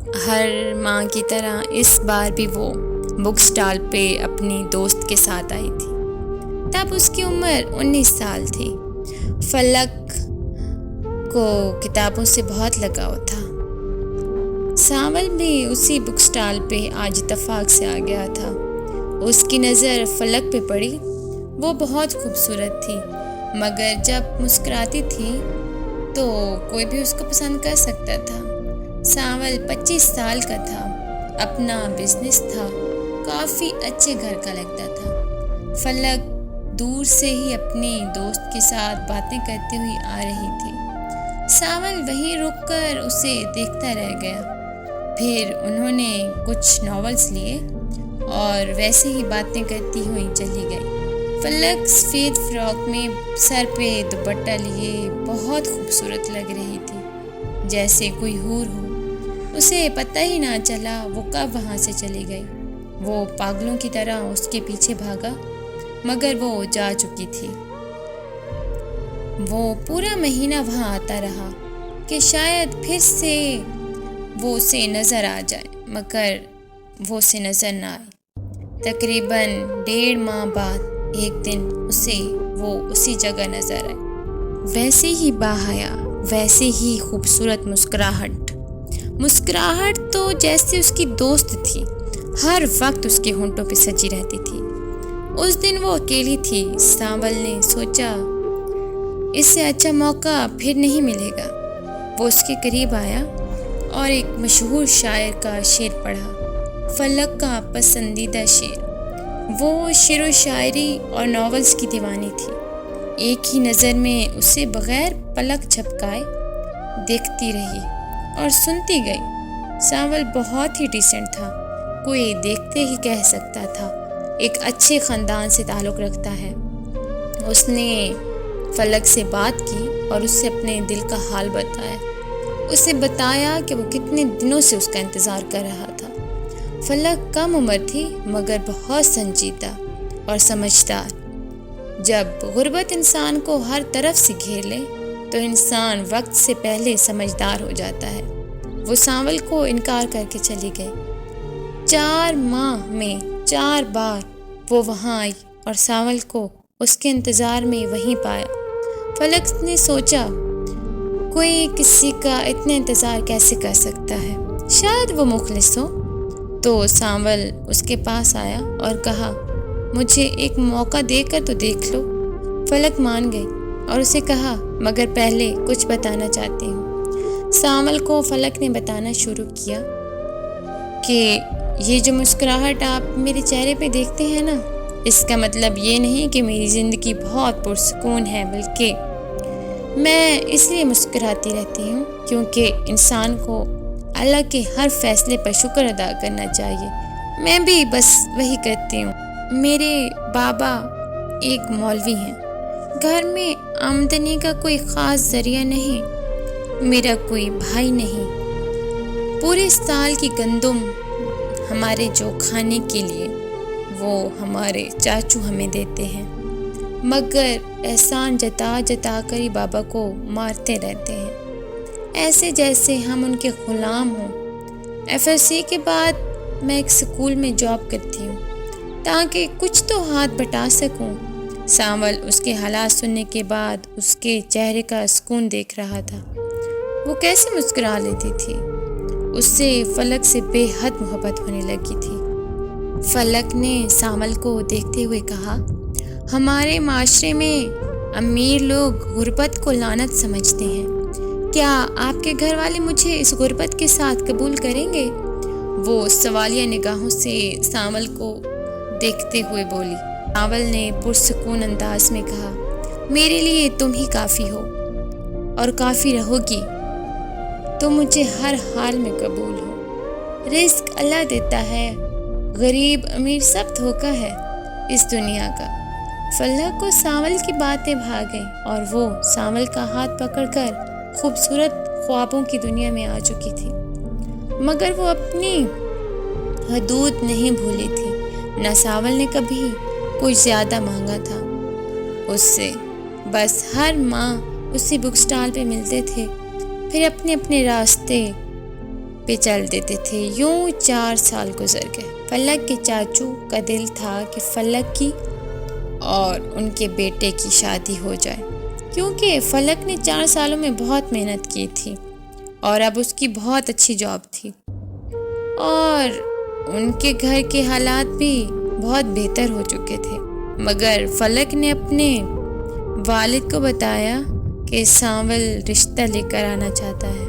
ہر ماہ کی طرح اس بار بھی وہ بک سٹال پہ اپنی دوست کے ساتھ آئی تھی۔ تب اس کی عمر 19 سال تھی۔ فلک کو کتابوں سے بہت لگاؤ تھا۔ سانول بھی اسی بک سٹال پہ آج اتفاق سے آ گیا تھا۔ اس کی نظر فلک پہ پڑی۔ وہ بہت خوبصورت تھی، مگر جب مسکراتی تھی تو کوئی بھی اس کو پسند کر سکتا تھا۔ سانول 25 سال کا تھا، اپنا بزنس تھا، کافی اچھے گھر کا لگتا تھا۔ فلک دور سے ہی اپنے دوست کے ساتھ باتیں کرتی ہوئی آ رہی تھی۔ سانول وہیں رک کر اسے دیکھتا رہ گیا۔ پھر انہوں نے کچھ ناولز لیے اور ویسے ہی باتیں کرتی ہوئی چلی گئی۔ فلک سفید فراک میں سر پہ دوپٹہ لیے بہت خوبصورت لگ رہی تھی، جیسے کوئی حور ہو۔ اسے پتہ ہی نہ چلا وہ کب وہاں سے چلی گئی۔ وہ پاگلوں کی طرح اس کے پیچھے بھاگا، مگر وہ جا چکی تھی۔ وہ پورا مہینہ وہاں آتا رہا کہ شاید پھر سے وہ اسے نظر آ جائے، مگر وہ اسے نظر نہ آئی۔ تقریباً 1.5 ماہ بعد ایک دن اسے وہ اسی جگہ نظر آئی۔ ویسے ہی باحیا، ویسے ہی خوبصورت مسکراہٹ تو جیسے اس کی دوست تھی، ہر وقت اس کے ہونٹوں پہ سجی رہتی تھی۔ اس دن وہ اکیلی تھی۔ سانول نے سوچا اس سے اچھا موقع پھر نہیں ملے گا۔ وہ اس کے قریب آیا اور ایک مشہور شاعر کا شعر پڑھا، فلک کا پسندیدہ شعر۔ وہ شعر و شاعری اور ناولز کی دیوانی تھی۔ ایک ہی نظر میں اسے بغیر پلک جھپکائے دیکھتی رہی اور سنتی گئی۔ سانول بہت ہی ڈیسنٹ تھا، کوئی دیکھتے ہی کہہ سکتا تھا ایک اچھے خاندان سے تعلق رکھتا ہے۔ اس نے فلک سے بات کی اور اس سے اپنے دل کا حال بتایا۔ اسے بتایا کہ وہ کتنے دنوں سے اس کا انتظار کر رہا تھا۔ فلک کم عمر تھی، مگر بہت سنجیدہ اور سمجھدار۔ جب غربت انسان کو ہر طرف سے گھیر لے تو انسان وقت سے پہلے سمجھدار ہو جاتا ہے۔ وہ سانول کو انکار کر کے چلی گئی۔ 4 ماہ میں 4 بار وہ وہاں آئی اور سانول کو اس کے انتظار میں وہیں پایا۔ فلک نے سوچا کوئی کسی کا اتنا انتظار کیسے کر سکتا ہے، شاید وہ مخلص ہو۔ تو سانول اس کے پاس آیا اور کہا مجھے ایک موقع دے کر تو دیکھ لو۔ فلک مان گئی اور اسے کہا مگر پہلے کچھ بتانا چاہتی ہوں۔ سانول کو فلک نے بتانا شروع کیا کہ یہ جو مسکراہٹ آپ میرے چہرے پہ دیکھتے ہیں نا، اس کا مطلب یہ نہیں کہ میری زندگی بہت پرسکون ہے، بلکہ میں اس لیے مسکراتی رہتی ہوں کیونکہ انسان کو اللہ کے ہر فیصلے پر شکر ادا کرنا چاہیے۔ میں بھی بس وہی کرتی ہوں۔ میرے بابا ایک مولوی ہیں، گھر میں آمدنی کا کوئی خاص ذریعہ نہیں، میرا کوئی بھائی نہیں۔ پورے سال کی گندم ہمارے جو کھانے کے لیے وہ ہمارے چاچو ہمیں دیتے ہیں، مگر احسان جتا جتا کر ہی بابا کو مارتے رہتے ہیں، ایسے جیسے ہم ان کے غلام ہوں۔ FSC کے بعد میں ایک سکول میں جاب کرتی ہوں تاکہ کچھ تو ہاتھ بٹا سکوں۔ سانول اس کے حالات سننے کے بعد اس کے چہرے کا سکون دیکھ رہا تھا۔ وہ کیسے مسکرا لیتی تھی، اس سے فلک سے بے حد محبت ہونے لگی تھی۔ فلک نے سانول کو دیکھتے ہوئے کہا ہمارے معاشرے میں امیر لوگ غربت کو لعنت سمجھتے ہیں، کیا آپ کے گھر والے مجھے اس غربت کے ساتھ قبول کریں گے؟ وہ سوالیہ نگاہوں سے سانول کو دیکھتے ہوئے بولی۔ سانول نے پرسکون انداز میں کہا میرے لیے تم ہی کافی ہو اور کافی رہو گی، تم مجھے ہر حال میں قبول ہو۔ رزق اللہ دیتا ہے، غریب امیر سب دھوکہ ہے اس دنیا کا۔ فلک کو سانول کی باتیں بھا گئیں اور وہ سانول کا ہاتھ پکڑ کر خوبصورت خوابوں کی دنیا میں آ چکی تھی، مگر وہ اپنی حدود نہیں بھولی تھی۔ نہ سانول نے کبھی کچھ زیادہ مانگا تھا اس سے، بس ہر ماہ اسی بک سٹال پہ ملتے تھے، پھر اپنے اپنے راستے پہ چل دیتے تھے۔ یوں 4 سال گزر گئے۔ فلک کے چاچو کا دل تھا کہ فلک کی اور ان کے بیٹے کی شادی ہو جائے، کیونکہ فلک نے 4 سالوں میں بہت محنت کی تھی اور اب اس کی بہت اچھی جاب تھی اور ان کے گھر کے حالات بھی بہت بہتر ہو چکے تھے۔ مگر فلک نے اپنے والد کو بتایا کہ سانول رشتہ لے کر آنا چاہتا ہے۔